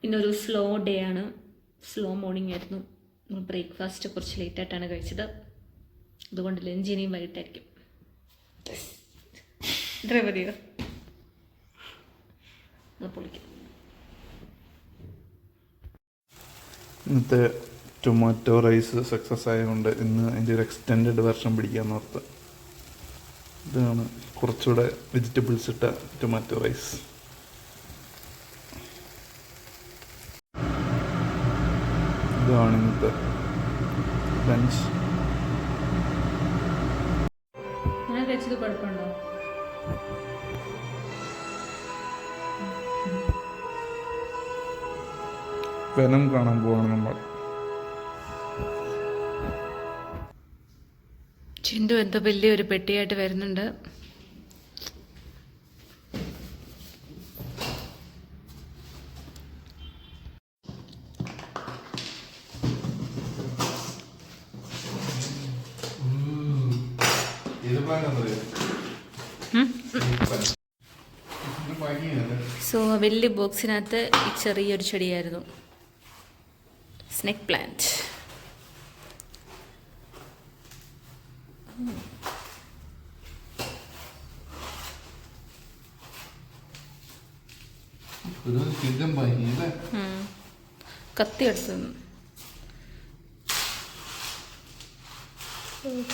ഇന്നൊരു slow day ആണ്, slow morning ആയിരുന്നു. ബ്രേക്ക്ഫാസ്റ്റ് കുറച്ച് ലേറ്റായിട്ടാണ് കഴിച്ചത്, അതുകൊണ്ട് ലഞ്ച് ഇനിയും വൈകിട്ടായിരിക്കും. ഇത്ര മതിയോ? പൊളിക്കും. ഇന്നത്തെ ടൊമാറ്റോ റൈസ് സക്സസ് ആയതുകൊണ്ട് ഇന്ന് അതിൻ്റെ ഒരു എക്സ്റ്റെൻഡ് വെർഷൻ പിടിക്കാൻ ഓർത്ത്. ഇതാണ് കുറച്ചുകൂടെ വെജിറ്റബിൾസ് ഇട്ട ടൊമാറ്റോ റൈസ്. ഇതാണ് ഇന്നത്തെ ലഞ്ച്. ഞാൻ കഴിച്ചത് കുഴപ്പമുണ്ടോ? വെനം കാണാൻ പോവാണ് നമ്മൾ. ചിന്തു എന്തോ വലിയൊരു പെട്ടിയായിട്ട് വരുന്നുണ്ട്. സോ വലിയ ബോക്സിനകത്ത് ഈ ചെറിയൊരു ചെടിയായിരുന്നു, സ്നേക്ക് പ്ലാന്റ്. കത്തി എടുത്തു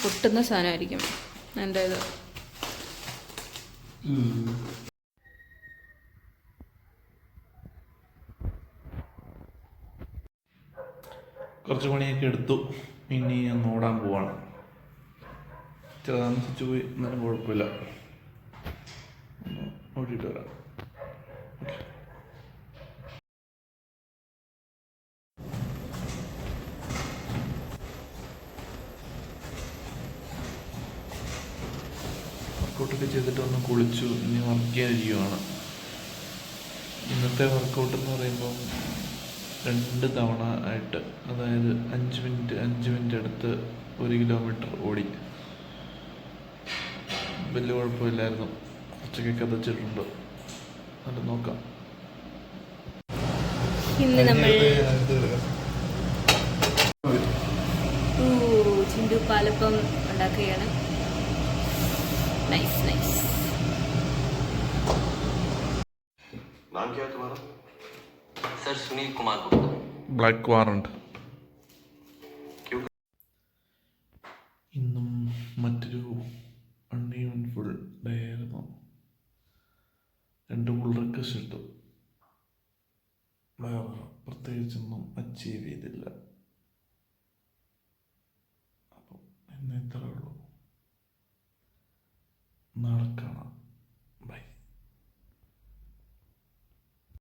പൊട്ടുന്ന സാധനമായിരിക്കും എൻ്റെ ഇത്. കുറച്ച് പണിയൊക്കെ എടുത്തു, ഇനി ഒന്ന് ഓടാൻ പോവാണ്. താമസിച്ചു പോയി, എന്നാലും കുഴപ്പമില്ല, ഒന്ന് ഓടിയിട്ട് വരാം. വർക്കൗട്ടൊക്കെ ചെയ്തിട്ട് ഒന്ന് കുളിച്ചു, ഇനി വർക്ക് ചെയ്യാനിരിക്കുകയാണ്. ഇന്നത്തെ വർക്കൗട്ട് എന്ന് പറയുമ്പം 2 തവണ ആയിട്ട്, അതായത് 5 മിനിറ്റ് എടുത്ത് 1 കിലോമീറ്റർ ഓടി. വലിയ കുഴപ്പമില്ലായിരുന്നു, കുറച്ചൊക്കെ കഥച്ചിട്ടുണ്ട്. അത് നോക്കാം. ഇന്ന് നമ്മൾ ചിന്തു പാലപ്പം ഉണ്ടാക്കുകയാണ്. Nice nice. नाम क्या है तुम्हारा? Sir Sunil Kumar Gupta. Black warrant. क्यों? ഇന്നും മറ്റൊരു അൺഈവൻഫുൾ ഡേ ആയിരുന്നു. 2 പുൾ റിക്വസ്റ്റ് ഇട്ടു, വേറെ പ്രത്യേകിച്ചൊന്നും അച്ചീവ് ചെയ്തില്ല.